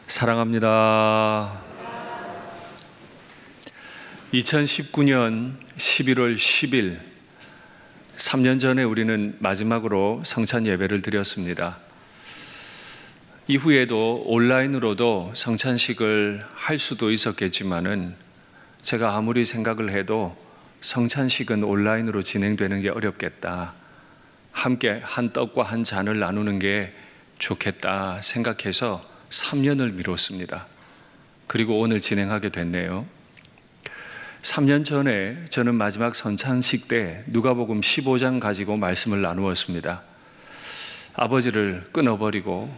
사랑합니다. 2019년 11월 10일, 3년 전에 우리는 마지막으로 성찬 예배를 드렸습니다. 이후에도 온라인으로도 성찬식을 할 수도 있었겠지만은 제가 아무리 생각을 해도 성찬식은 온라인으로 진행되는 게 어렵겠다. 함께 한 떡과 한 잔을 나누는 게 좋겠다 생각해서 3년을 미뤘습니다. 그리고 오늘 진행하게 됐네요. 3년 전에 저는 마지막 성찬식 때 누가복음 15장 가지고 말씀을 나누었습니다. 아버지를 끊어버리고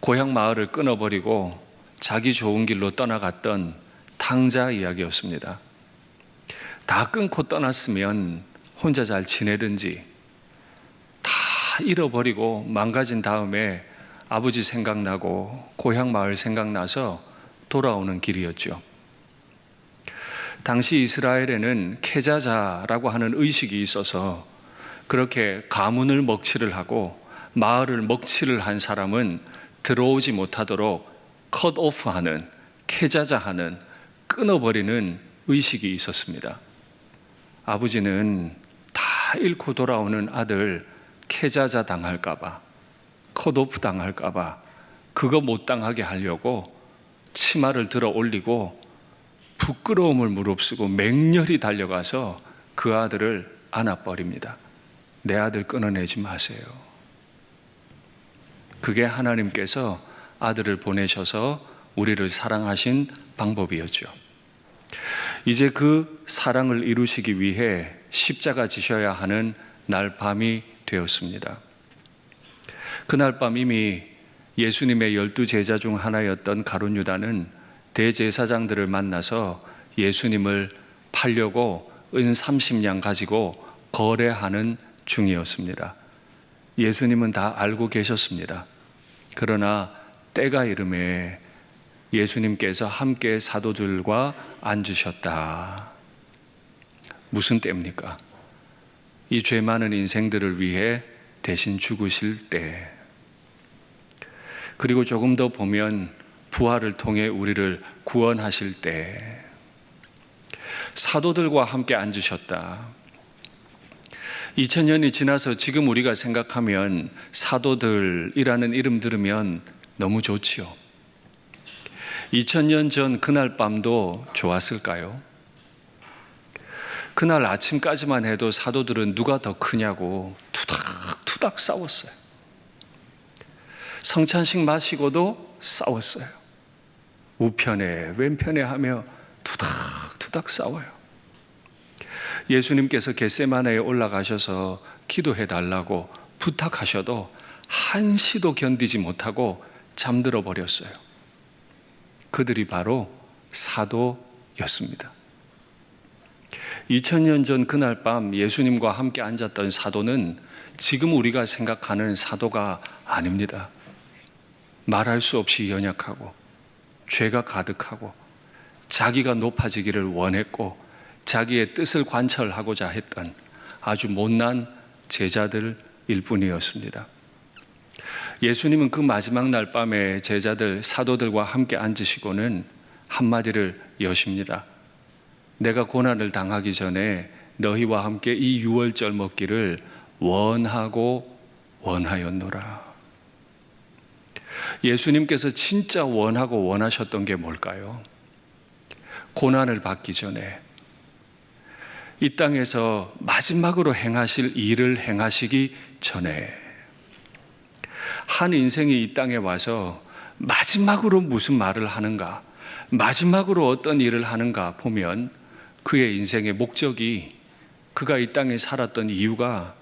고향 마을을 끊어버리고 자기 좋은 길로 떠나갔던 탕자 이야기였습니다. 다 끊고 떠났으면 혼자 잘 지내든지, 다 잃어버리고 망가진 다음에 아버지 생각나고 고향 마을 생각나서 돌아오는 길이었죠. 당시 이스라엘에는 케자자라고 하는 의식이 있어서 그렇게 가문을 먹칠을 하고 마을을 먹칠을 한 사람은 들어오지 못하도록 컷오프하는, 케자자하는, 끊어버리는 의식이 있었습니다. 아버지는 다 잃고 돌아오는 아들 케자자 당할까봐, 컷오프 당할까봐 그거 못 당하게 하려고 치마를 들어 올리고 부끄러움을 무릅쓰고 맹렬히 달려가서 그 아들을 안아버립니다. 내 아들 끊어내지 마세요. 그게 하나님께서 아들을 보내셔서 우리를 사랑하신 방법이었죠. 이제 그 사랑을 이루시기 위해 십자가 지셔야 하는 날 밤이 되었습니다. 그날 밤 이미 예수님의 12 제자 중 하나였던 가룟 유다는 대제사장들을 만나서 예수님을 팔려고 은 30냥 가지고 거래하는 중이었습니다. 예수님은 다 알고 계셨습니다. 그러나 때가 이름에 예수님께서 함께 사도들과 앉으셨다. 무슨 때입니까? 이 죄 많은 인생들을 위해 대신 죽으실 때. 그리고 조금 더 보면 부활을 통해 우리를 구원하실 때. 사도들과 함께 앉으셨다. 2000년이 지나서 지금 우리가 생각하면 사도들이라는 이름 들으면 너무 좋지요. 2000년 전 그날 밤도 좋았을까요? 그날 아침까지만 해도 사도들은 누가 더 크냐고 투닥투닥 싸웠어요. 성찬식 마시고도 싸웠어요. 우편에 왼편에 하며 투닥투닥 싸워요. 예수님께서 겟세마네에 올라가셔서 기도해 달라고 부탁하셔도 한시도 견디지 못하고 잠들어 버렸어요. 그들이 바로 사도였습니다. 2000년 전 그날 밤 예수님과 함께 앉았던 사도는 지금 우리가 생각하는 사도가 아닙니다. 말할 수 없이 연약하고 죄가 가득하고 자기가 높아지기를 원했고 자기의 뜻을 관철하고자 했던 아주 못난 제자들일 뿐이었습니다. 예수님은 그 마지막 날 밤에 제자들, 사도들과 함께 앉으시고는 한마디를 여십니다. 내가 고난을 당하기 전에 너희와 함께 이 유월절 먹기를 원하고 원하였노라. 예수님께서 진짜 원하고 원하셨던 게 뭘까요? 고난을 받기 전에 이 땅에서 마지막으로 행하실 일을 행하시기 전에 한 인생이 이 땅에 와서 마지막으로 무슨 말을 하는가, 마지막으로 어떤 일을 하는가 보면 그의 인생의 목적이, 그가 이 땅에 살았던 이유가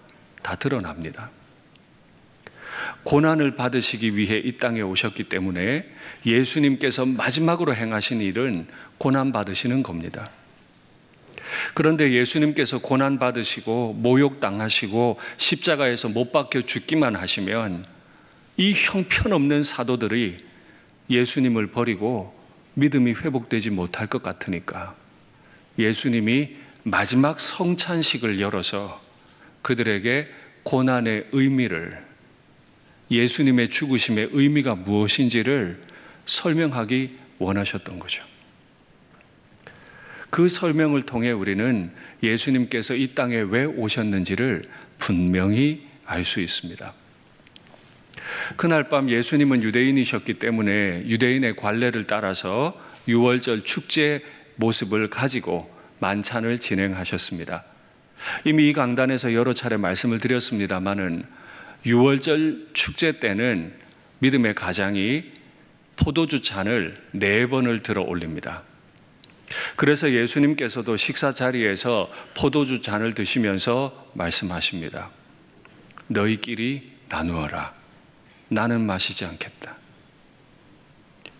다 드러납니다. 고난을 받으시기 위해 이 땅에 오셨기 때문에 예수님께서 마지막으로 행하신 일은 고난 받으시는 겁니다. 그런데 예수님께서 고난 받으시고 모욕당하시고 십자가에서 못 박혀 죽기만 하시면 이 형편없는 사도들이 예수님을 버리고 믿음이 회복되지 못할 것 같으니까 예수님이 마지막 성찬식을 열어서 그들에게 고난의 의미를, 예수님의 죽으심의 의미가 무엇인지를 설명하기 원하셨던 거죠. 그 설명을 통해 우리는 예수님께서 이 땅에 왜 오셨는지를 분명히 알 수 있습니다. 그날 밤 예수님은 유대인이셨기 때문에 유대인의 관례를 따라서 유월절 축제 모습을 가지고 만찬을 진행하셨습니다. 이미 이 강단에서 여러 차례 말씀을 드렸습니다마는 유월절 축제 때는 믿음의 가장이 포도주 잔을 4번을 들어 올립니다. 그래서 예수님께서도 식사 자리에서 포도주 잔을 드시면서 말씀하십니다. 너희끼리 나누어라. 나는 마시지 않겠다.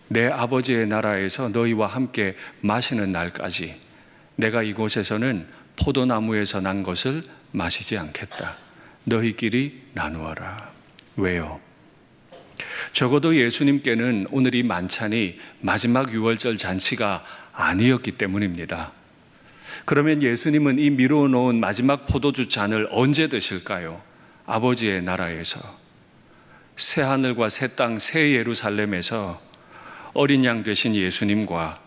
내 아버지의 나라에서 너희와 함께 마시는 날까지 내가 이곳에서는 포도나무에서 난 것을 마시지 않겠다. 너희끼리 나누어라. 왜요? 적어도 예수님께는 오늘 이 만찬이 마지막 유월절 잔치가 아니었기 때문입니다. 그러면 예수님은 이 미루어 놓은 마지막 포도주 잔을 언제 드실까요? 아버지의 나라에서, 새하늘과 새 땅, 새 예루살렘에서 어린 양 되신 예수님과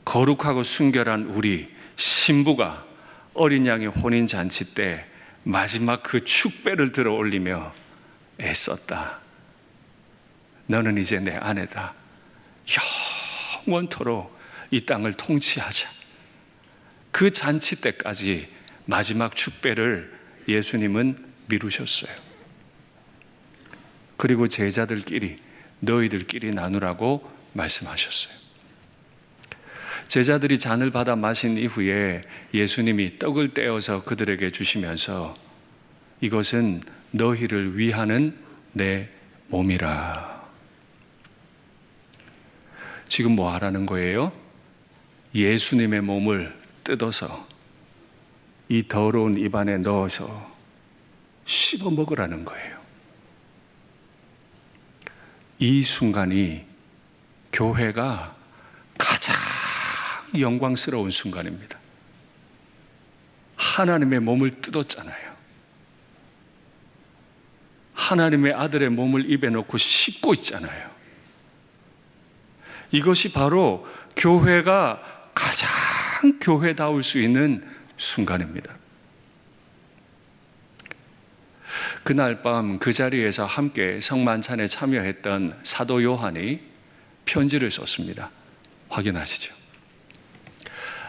거룩하고 순결한 우리 신부가 어린 양의 혼인 잔치 때 마지막 그 축배를 들어 올리며 애썼다. 너는 이제 내 아내다. 영원토록 이 땅을 통치하자. 그 잔치 때까지 마지막 축배를 예수님은 미루셨어요. 그리고 제자들끼리 너희들끼리 나누라고 말씀하셨어요. 제자들이 잔을 받아 마신 이후에 예수님이 떡을 떼어서 그들에게 주시면서 이것은 너희를 위하는 내 몸이라. 지금 뭐 하라는 거예요? 예수님의 몸을 뜯어서 이 더러운 입안에 넣어서 씹어 먹으라는 거예요. 이 순간이 교회가 가장 영광스러운 순간입니다. 하나님의 몸을 뜯었잖아요. 하나님의 아들의 몸을 입에 넣고 씹고 있잖아요. 이것이 바로 교회가 가장 교회다울 수 있는 순간입니다. 그날 밤 그 자리에서 함께 성만찬에 참여했던 사도 요한이 편지를 썼습니다. 확인하시죠.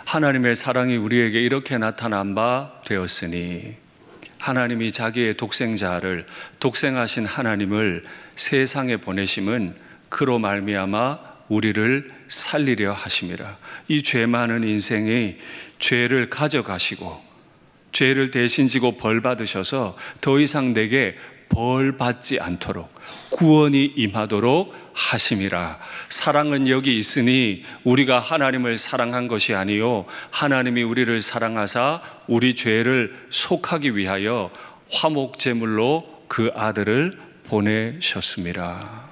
하나님의 사랑이 우리에게 이렇게 나타난 바 되었으니 하나님이 자기의 독생자를 독생하신 하나님을 세상에 보내심은 그로 말미암아 우리를 살리려 하심이라. 이 죄 많은 인생이 죄를 가져가시고 죄를 대신 지고 벌 받으셔서 더 이상 내게 벌 받지 않도록 구원이 임하도록 하심이라. 사랑은 여기 있으니 우리가 하나님을 사랑한 것이 아니요 하나님이 우리를 사랑하사 우리 죄를 속하기 위하여 화목 제물로 그 아들을 보내셨습니다.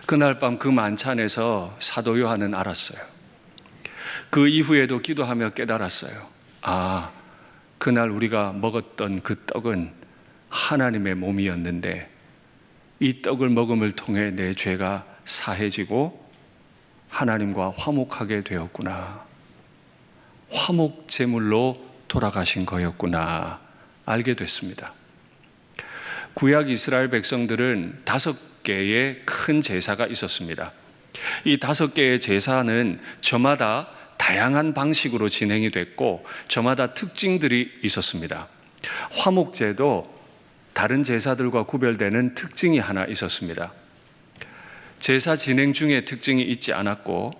그날 밤 그 만찬에서 사도 요한은 알았어요. 그 이후에도 기도하며 깨달았어요. 아, 그날 우리가 먹었던 그 떡은 하나님의 몸이었는데 이 떡을 먹음을 통해 내 죄가 사해지고 하나님과 화목하게 되었구나. 화목 제물로 돌아가신 거였구나 알게 됐습니다. 구약 이스라엘 백성들은 5개의 큰 제사가 있었습니다. 이 5개의 제사는 저마다 다양한 방식으로 진행이 됐고 저마다 특징들이 있었습니다. 화목제도 다른 제사들과 구별되는 특징이 하나 있었습니다. 제사 진행 중에 특징이 있지 않았고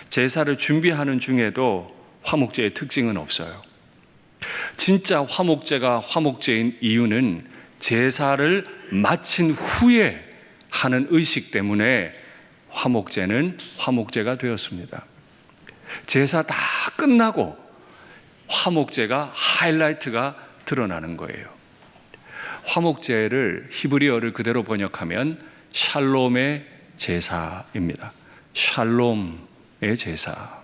제사를 준비하는 중에도 화목제의 특징은 없어요. 진짜 화목제가 화목제인 이유는 제사를 마친 후에 하는 의식 때문에 화목제는 화목제가 되었습니다. 제사 다 끝나고 화목제가 하이라이트가 드러나는 거예요. 화목제를 히브리어를 그대로 번역하면 샬롬의 제사입니다. 샬롬의 제사.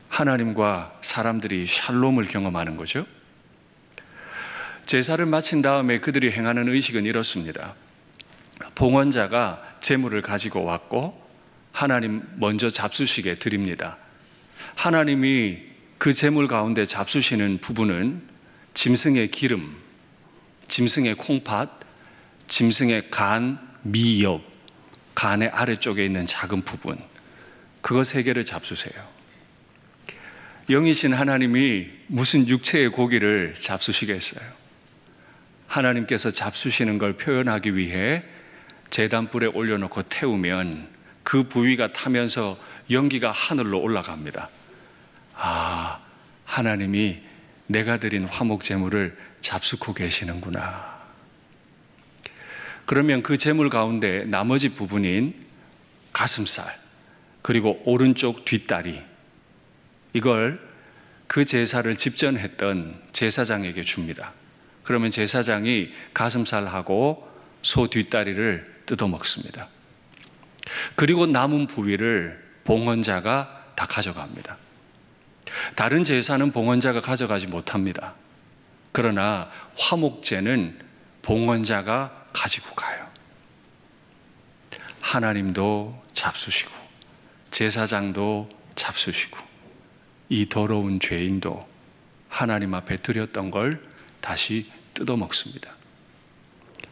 하나님과 사람들이 샬롬을 경험하는 거죠. 제사를 마친 다음에 그들이 행하는 의식은 이렇습니다. 봉헌자가 제물을 가지고 왔고 하나님 먼저 잡수시게 드립니다. 하나님이 그 제물 가운데 잡수시는 부분은 짐승의 기름, 짐승의 콩팥, 짐승의 간, 미엽, 간의 아래쪽에 있는 작은 부분, 그거 세 개를 잡수세요. 영이신 하나님이 무슨 육체의 고기를 잡수시겠어요? 하나님께서 잡수시는 걸 표현하기 위해 제단불에 올려놓고 태우면 그 부위가 타면서 연기가 하늘로 올라갑니다. 아, 하나님이 내가 드린 화목제물을 잡수고 계시는구나. 그러면 그 제물 가운데 나머지 부분인 가슴살, 그리고 오른쪽 뒷다리, 이걸 그 제사를 집전했던 제사장에게 줍니다. 그러면 제사장이 가슴살하고 소 뒷다리를 뜯어 먹습니다. 그리고 남은 부위를 봉헌자가 다 가져갑니다. 다른 제사는 봉헌자가 가져가지 못합니다. 그러나 화목제는 봉헌자가 가지고 가요. 하나님도 잡수시고 제사장도 잡수시고 이 더러운 죄인도 하나님 앞에 드렸던 걸 다시 뜯어 먹습니다.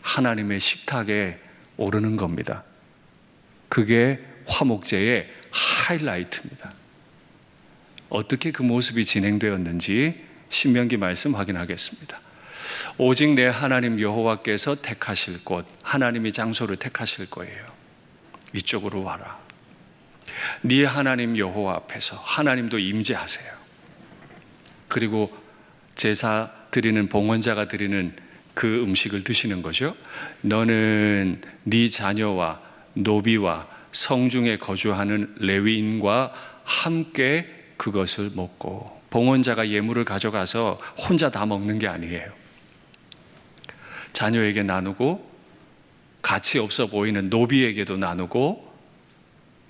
하나님의 식탁에 오르는 겁니다. 그게 화목제의 하이라이트입니다. 어떻게 그 모습이 진행되었는지 신명기 말씀 확인하겠습니다. 오직 내 하나님 여호와께서 택하실 곳, 하나님이 장소를 택하실 거예요. 이쪽으로 와라. 네 하나님 여호와 앞에서 하나님도 임재하세요. 그리고 제사 드리는 봉헌자가 드리는 그 음식을 드시는 거죠. 너는 네 자녀와 노비와 성중에 거주하는 레위인과 함께 그것을 먹고, 봉헌자가 예물을 가져가서 혼자 다 먹는 게 아니에요. 자녀에게 나누고 가치 없어 보이는 노비에게도 나누고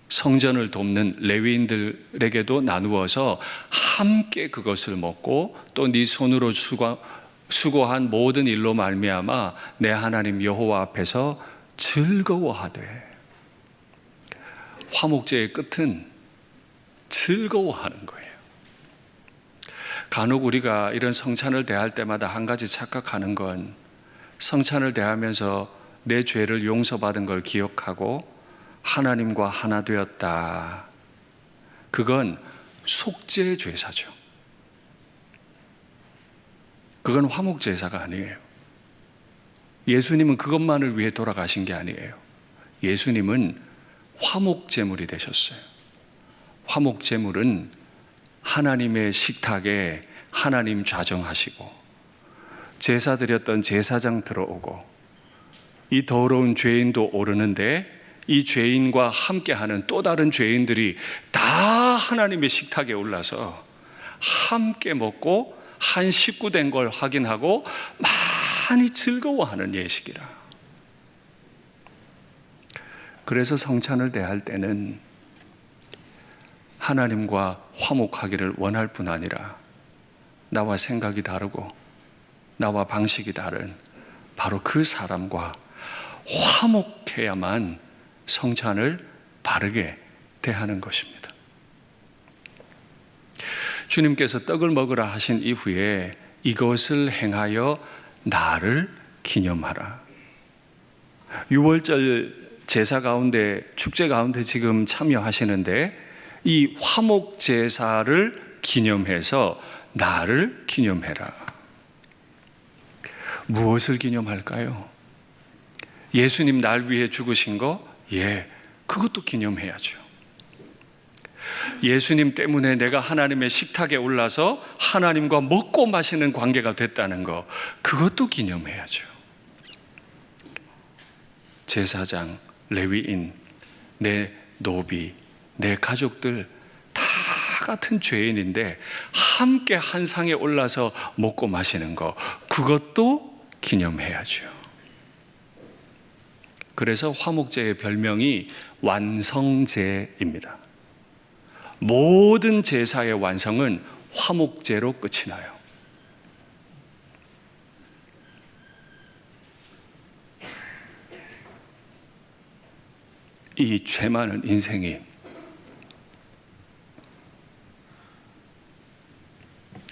성전을 돕는 레위인들에게도 나누어서 함께 그것을 먹고 또 네 손으로 수고한 모든 일로 말미암아 내 하나님 여호와 앞에서 즐거워하되. 화목제의 끝은 즐거워하는 거예요. 간혹 우리가 이런 성찬을 대할 때마다 한 가지 착각하는 건, 성찬을 대하면서 내 죄를 용서받은 걸 기억하고 하나님과 하나 되었다. 그건 속죄 제사죠. 그건 화목 제사가 아니에요. 예수님은 그것만을 위해 돌아가신 게 아니에요. 예수님은 화목 제물이 되셨어요. 화목 제물은 하나님의 식탁에 하나님 좌정하시고 제사 드렸던 제사장 들어오고 이 더러운 죄인도 오르는데 이 죄인과 함께하는 또 다른 죄인들이 다 하나님의 식탁에 올라서 함께 먹고 한 식구 된 걸 확인하고 많이 즐거워하는 예식이라. 그래서 성찬을 대할 때는 하나님과 화목하기를 원할 뿐 아니라 나와 생각이 다르고 나와 방식이 다른 바로 그 사람과 화목해야만 성찬을 바르게 대하는 것입니다. 주님께서 떡을 먹으라 하신 이후에 이것을 행하여 나를 기념하라. 6월절 제사 가운데, 축제 가운데 지금 참여하시는데 이 화목 제사를 기념해서 나를 기념해라. 무엇을 기념할까요? 예수님 날 위해 죽으신 거? 예, 그것도 기념해야죠. 예수님 때문에 내가 하나님의 식탁에 올라서 하나님과 먹고 마시는 관계가 됐다는 거, 그것도 기념해야죠. 제사장, 레위인, 내 노비, 내 가족들 다 같은 죄인인데 함께 한 상에 올라서 먹고 마시는 거, 그것도 기념해야죠. 그래서 화목제의 별명이 완성제입니다. 모든 제사의 완성은 화목제로 끝이 나요. 이 죄 많은 인생이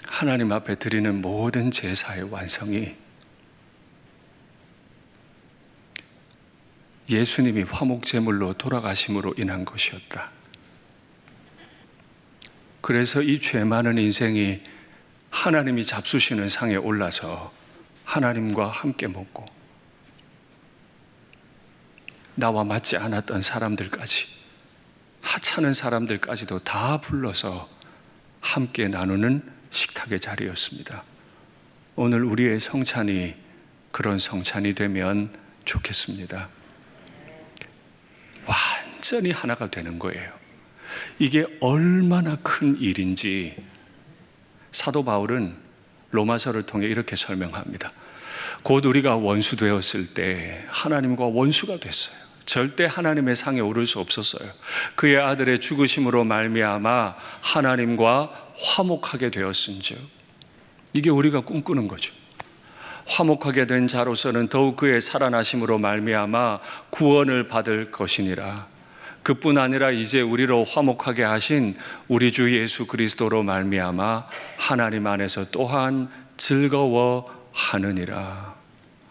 하나님 앞에 드리는 모든 제사의 완성이 예수님이 화목제물로 돌아가심으로 인한 것이었다. 그래서 이 죄 많은 인생이 하나님이 잡수시는 상에 올라서 하나님과 함께 먹고 나와 맞지 않았던 사람들까지, 하찮은 사람들까지도 다 불러서 함께 나누는 식탁의 자리였습니다. 오늘 우리의 성찬이 그런 성찬이 되면 좋겠습니다. 완전히 하나가 되는 거예요. 이게 얼마나 큰 일인지 사도 바울은 로마서를 통해 이렇게 설명합니다. 곧 우리가 원수 되었을 때 하나님과 원수가 됐어요. 절대 하나님의 상에 오를 수 없었어요. 그의 아들의 죽으심으로 말미암아 하나님과 화목하게 되었은즉, 이게 우리가 꿈꾸는 거죠. 화목하게 된 자로서는 더욱 그의 살아나심으로 말미암아 구원을 받을 것이니라. 그뿐 아니라 이제 우리로 화목하게 하신 우리 주 예수 그리스도로 말미암아 하나님 안에서 또한 즐거워하느니라.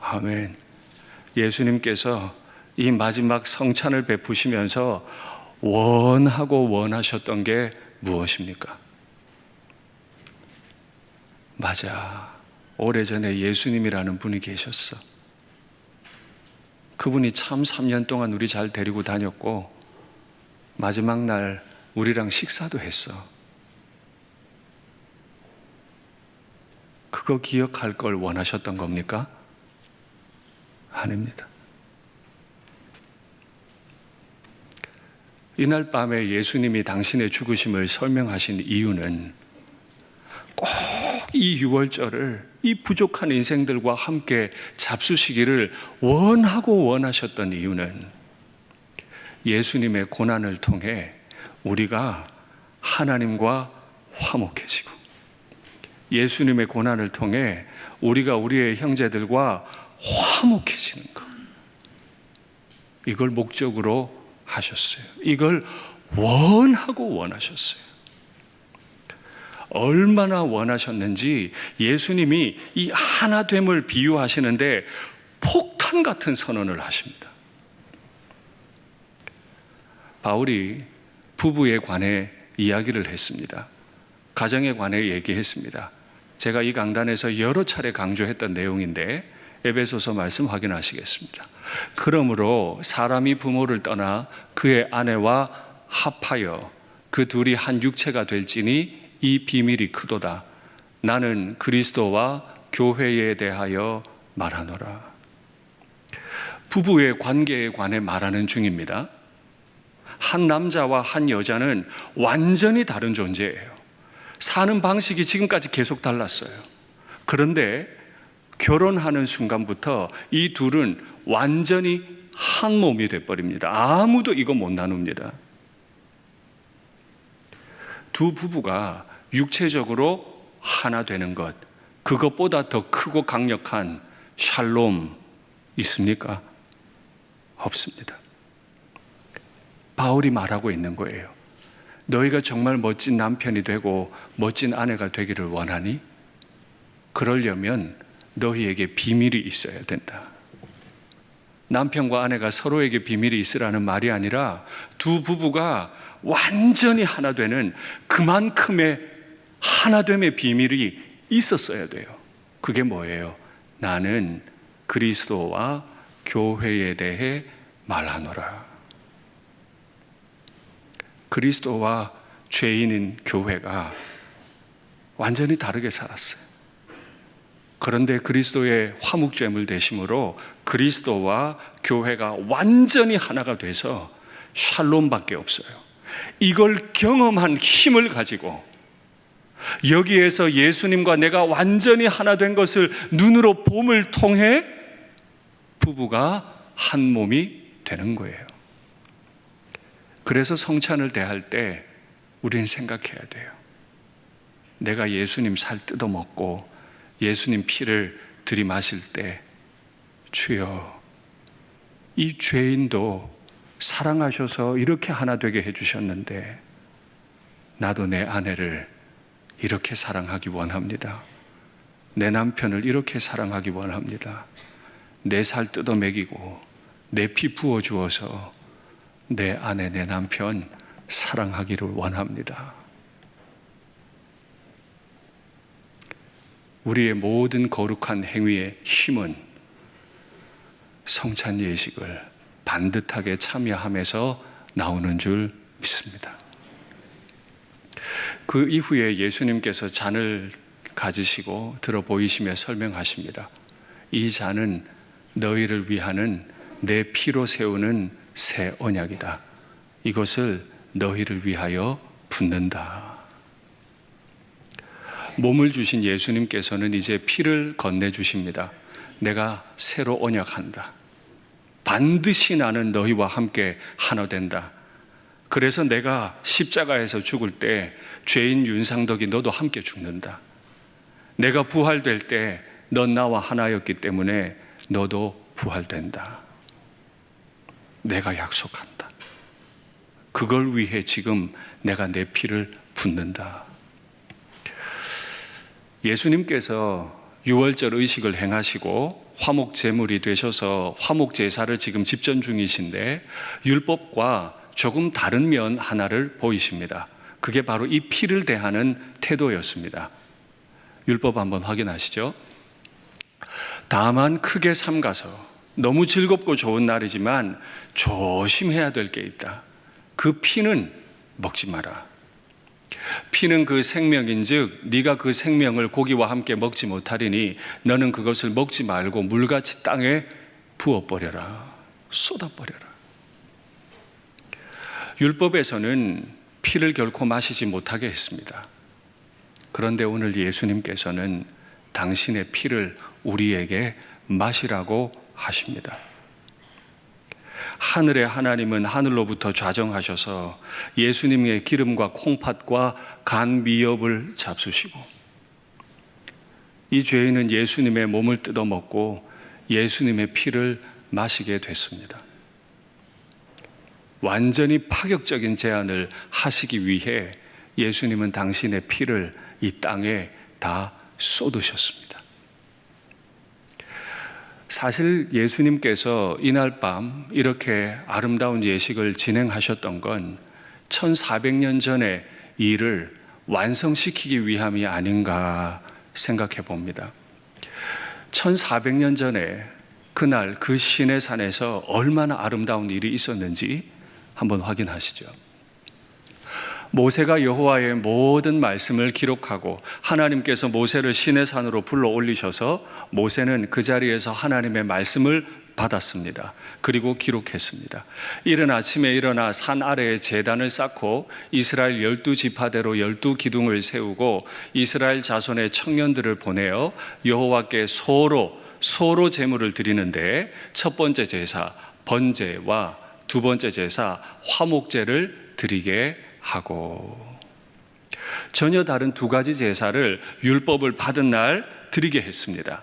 아멘. 예수님께서 이 마지막 성찬을 베푸시면서 원하고 원하셨던 게 무엇입니까? 맞아. 오래전에 예수님이라는 분이 계셨어. 그분이 참 3년 동안 우리 잘 데리고 다녔고 마지막 날 우리랑 식사도 했어. 그거 기억할 걸 원하셨던 겁니까? 아닙니다. 이날 밤에 예수님이 당신의 죽으심을 설명하신 이유는 꼭 이 유월절을 이 부족한 인생들과 함께 잡수시기를 원하고 원하셨던 이유는 예수님의 고난을 통해 우리가 하나님과 화목해지고, 예수님의 고난을 통해 우리가 우리의 형제들과 화목해지는 것, 이걸 목적으로 하셨어요. 이걸 원하고 원하셨어요. 얼마나 원하셨는지 예수님이 이 하나됨을 비유하시는데 폭탄 같은 선언을 하십니다. 바울이 부부에 관해 이야기를 했습니다. 가정에 관해 얘기했습니다. 제가 이 강단에서 여러 차례 강조했던 내용인데 에베소서 말씀 확인하시겠습니다. 그러므로 사람이 부모를 떠나 그의 아내와 합하여 그 둘이 한 육체가 될지니 이 비밀이 크도다. 나는 그리스도와 교회에 대하여 말하노라. 부부의 관계에 관해 말하는 중입니다. 한 남자와 한 여자는 완전히 다른 존재예요. 사는 방식이 지금까지 계속 달랐어요. 그런데 결혼하는 순간부터 이 둘은 완전히 한 몸이 돼버립니다. 아무도 이거 못 나눕니다. 두 부부가 육체적으로 하나 되는 것, 그것보다 더 크고 강력한 샬롬 있습니까? 없습니다. 바울이 말하고 있는 거예요. 너희가 정말 멋진 남편이 되고 멋진 아내가 되기를 원하니? 그러려면 너희에게 비밀이 있어야 된다. 남편과 아내가 서로에게 비밀이 있으라는 말이 아니라 두 부부가 완전히 하나 되는 그만큼의 하나됨의 비밀이 있었어야 돼요. 그게 뭐예요? 나는 그리스도와 교회에 대해 말하노라. 그리스도와 죄인인 교회가 완전히 다르게 살았어요. 그런데 그리스도의 화목제물 되심으로 그리스도와 교회가 완전히 하나가 돼서 샬롬밖에 없어요. 이걸 경험한 힘을 가지고 여기에서 예수님과 내가 완전히 하나 된 것을 눈으로 봄을 통해 부부가 한 몸이 되는 거예요. 그래서 성찬을 대할 때 우리는 생각해야 돼요. 내가 예수님 살 뜯어먹고 예수님 피를 들이마실 때 주여, 이 죄인도 사랑하셔서 이렇게 하나 되게 해주셨는데 나도 내 아내를 이렇게 사랑하기 원합니다. 내 남편을 이렇게 사랑하기 원합니다. 내 살 뜯어 먹이고 내 피 부어 주어서 내 아내, 내 남편 사랑하기를 원합니다. 우리의 모든 거룩한 행위의 힘은 성찬 예식을 반듯하게 참여하면서 나오는 줄 믿습니다. 그 이후에 예수님께서 잔을 가지시고 들어 보이시며 설명하십니다. 이 잔은 너희를 위하는 내 피로 세우는 새 언약이다. 이것을 너희를 위하여 붓는다. 몸을 주신 예수님께서는 이제 피를 건네주십니다. 내가 새로 언약한다. 반드시 나는 너희와 함께 하나 된다. 그래서 내가 십자가에서 죽을 때 죄인 윤상덕이 너도 함께 죽는다. 내가 부활될 때 넌 나와 하나였기 때문에 너도 부활된다. 내가 약속한다. 그걸 위해 지금 내가 내 피를 붓는다. 예수님께서 유월절 의식을 행하시고 화목 제물이 되셔서 화목 제사를 지금 집전 중이신데 율법과 조금 다른 면 하나를 보이십니다. 그게 바로 이 피를 대하는 태도였습니다. 율법 한번 확인하시죠. 다만 크게 삼가서 너무 즐겁고 좋은 날이지만 조심해야 될 게 있다. 그 피는 먹지 마라. 피는 그 생명인즉 네가 그 생명을 고기와 함께 먹지 못하리니 너는 그것을 먹지 말고 물같이 땅에 부어버려라. 쏟아버려라. 율법에서는 피를 결코 마시지 못하게 했습니다. 그런데 오늘 예수님께서는 당신의 피를 우리에게 마시라고 하십니다. 하늘의 하나님은 하늘로부터 좌정하셔서 예수님의 기름과 콩팥과 간 미엽을 잡수시고 이 죄인은 예수님의 몸을 뜯어먹고 예수님의 피를 마시게 됐습니다. 완전히 파격적인 제안을 하시기 위해 예수님은 당신의 피를 이 땅에 다 쏟으셨습니다. 사실 예수님께서 이날 밤 이렇게 아름다운 예식을 진행하셨던 건 1400년 전의 일을 완성시키기 위함이 아닌가 생각해 봅니다. 1400년 전에 그날 그 시내 산에서 얼마나 아름다운 일이 있었는지 한번 확인하시죠. 모세가 여호와의 모든 말씀을 기록하고 하나님께서 모세를 시내산으로 불러 올리셔서 모세는 그 자리에서 하나님의 말씀을 받았습니다. 그리고 기록했습니다. 이른 아침에 일어나 산 아래에 제단을 쌓고 이스라엘 12지파대로 12기둥을 세우고 이스라엘 자손의 청년들을 보내어 여호와께 소로 제물을 드리는데 첫 번째 제사 번제와 두 번째 제사 화목제를 드리게 하고 전혀 다른 두 가지 제사를 율법을 받은 날 드리게 했습니다.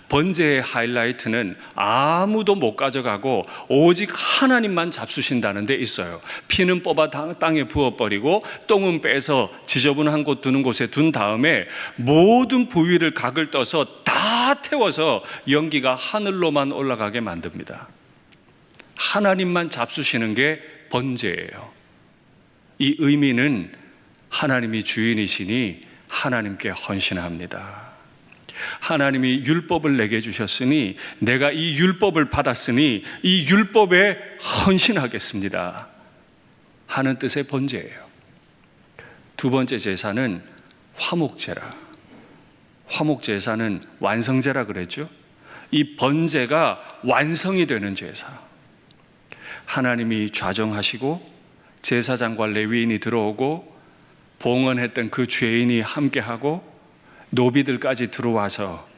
번제의 하이라이트는 아무도 못 가져가고 오직 하나님만 잡수신다는 데 있어요. 피는 뽑아 땅에 부어버리고 똥은 빼서 지저분한 곳 두는 곳에 둔 다음에 모든 부위를 각을 떠서 다 태워서 연기가 하늘로만 올라가게 만듭니다. 하나님만 잡수시는 게 번제예요. 이 의미는 하나님이 주인이시니 하나님께 헌신합니다. 하나님이 율법을 내게 주셨으니 내가 이 율법을 받았으니 이 율법에 헌신하겠습니다 하는 뜻의 번제예요. 두 번째 제사는 화목제라. 화목제사는 완성제라 그랬죠. 이 번제가 완성이 되는 제사. 하나님이 좌정하시고 제사장과 레위인이 들어오고 봉헌했던 그 죄인이 함께하고 노비들까지 들어와서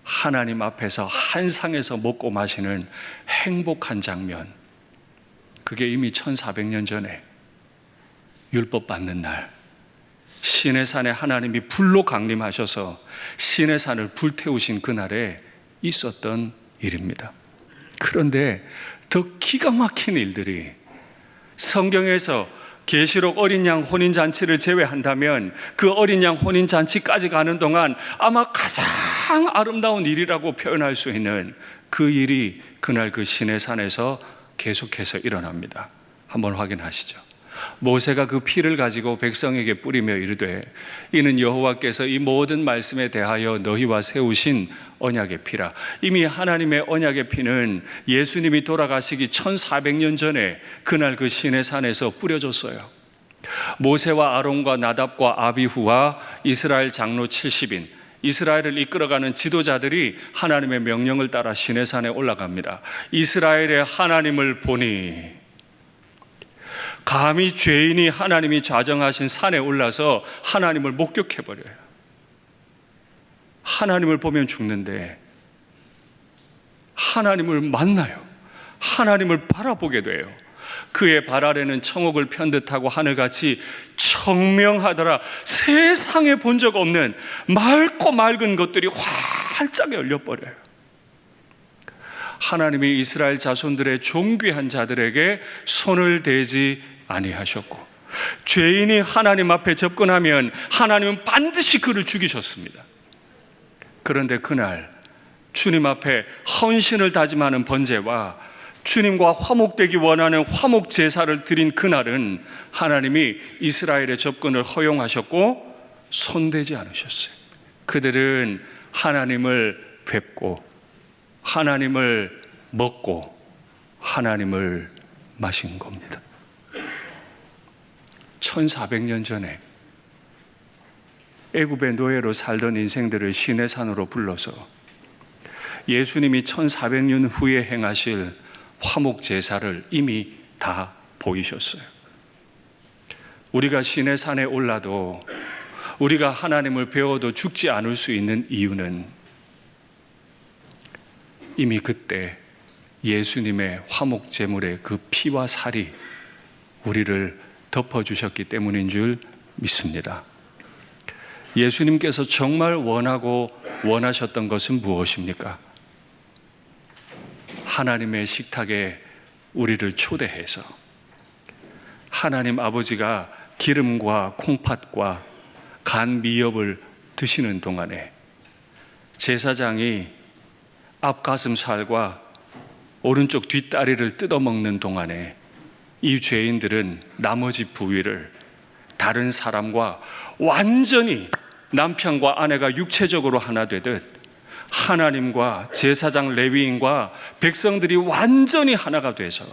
하나님 앞에서 한 상에서 먹고 마시는 행복한 장면. 그게 이미 1400년 전에 율법 받는 날 시내산에 하나님이 불로 강림하셔서 시내산을 불태우신 그날에 있었던 일입니다. 그런데 더 기가 막힌 일들이 성경에서 계시록 어린 양 혼인 잔치를 제외한다면 그 어린 양 혼인 잔치까지 가는 동안 아마 가장 아름다운 일이라고 표현할 수 있는 그 일이 그날 그 시내산에서 계속해서 일어납니다. 한번 확인하시죠. 모세가 그 피를 가지고 백성에게 뿌리며 이르되 이는 여호와께서 이 모든 말씀에 대하여 너희와 세우신 언약의 피라. 이미 하나님의 언약의 피는 예수님이 돌아가시기 1400년 전에 그날 그 시내산에서 뿌려졌어요. 모세와 아론과 나답과 아비후와 이스라엘 장로 70인, 이스라엘을 이끌어가는 지도자들이 하나님의 명령을 따라 시내산에 올라갑니다. 이스라엘의 하나님을 보니, 감히 죄인이 하나님이 좌정하신 산에 올라서 하나님을 목격해버려요. 하나님을 보면 죽는데 하나님을 만나요. 하나님을 바라보게 돼요. 그의 발 아래는 청옥을 편듯하고 하늘같이 청명하더라. 세상에 본 적 없는 맑고 맑은 것들이 활짝 열려버려요. 하나님이 이스라엘 자손들의 존귀한 자들에게 손을 대지 아니하셨고, 죄인이 하나님 앞에 접근하면 하나님은 반드시 그를 죽이셨습니다. 그런데 그날 주님 앞에 헌신을 다짐하는 번제와 주님과 화목되기 원하는 화목 제사를 드린 그날은 하나님이 이스라엘의 접근을 허용하셨고 손대지 않으셨어요. 그들은 하나님을 뵙고 하나님을 먹고 하나님을 마신 겁니다. 1400년 전에 애굽의 노예로 살던 인생들을 시내산으로 불러서 예수님이 1400년 후에 행하실 화목 제사를 이미 다 보이셨어요. 우리가 시내산에 올라도, 우리가 하나님을 배워도 죽지 않을 수 있는 이유는 이미 그때 예수님의 화목 제물의 그 피와 살이 우리를 덮어주셨기 때문인 줄 믿습니다. 예수님께서 정말 원하고 원하셨던 것은 무엇입니까? 하나님의 식탁에 우리를 초대해서 하나님 아버지가 기름과 콩팥과 간 미엽을 드시는 동안에 제사장이 앞가슴살과 오른쪽 뒷다리를 뜯어먹는 동안에 이 죄인들은 나머지 부위를 다른 사람과 완전히 남편과 아내가 육체적으로 하나 되듯 하나님과 제사장 레위인과 백성들이 완전히 하나가 돼서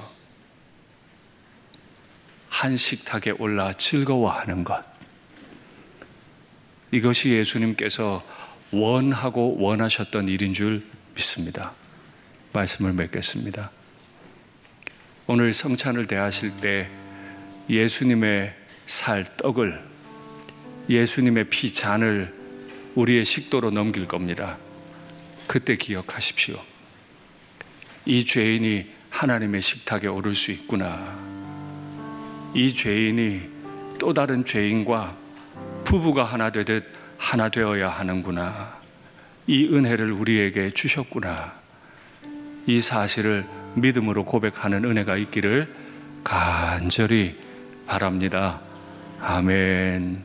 한 식탁에 올라 즐거워하는 것, 이것이 예수님께서 원하고 원하셨던 일인 줄 믿습니다. 말씀을 맺겠습니다. 오늘 성찬을 대하실 때 예수님의 살 떡을, 예수님의 피 잔을 우리의 식도로 넘길 겁니다. 그때 기억하십시오. 이 죄인이 하나님의 식탁에 오를 수 있구나. 이 죄인이 또 다른 죄인과 부부가 하나 되듯 하나 되어야 하는구나. 이 은혜를 우리에게 주셨구나. 이 사실을 믿음으로 고백하는 은혜가 있기를 간절히 바랍니다. 아멘.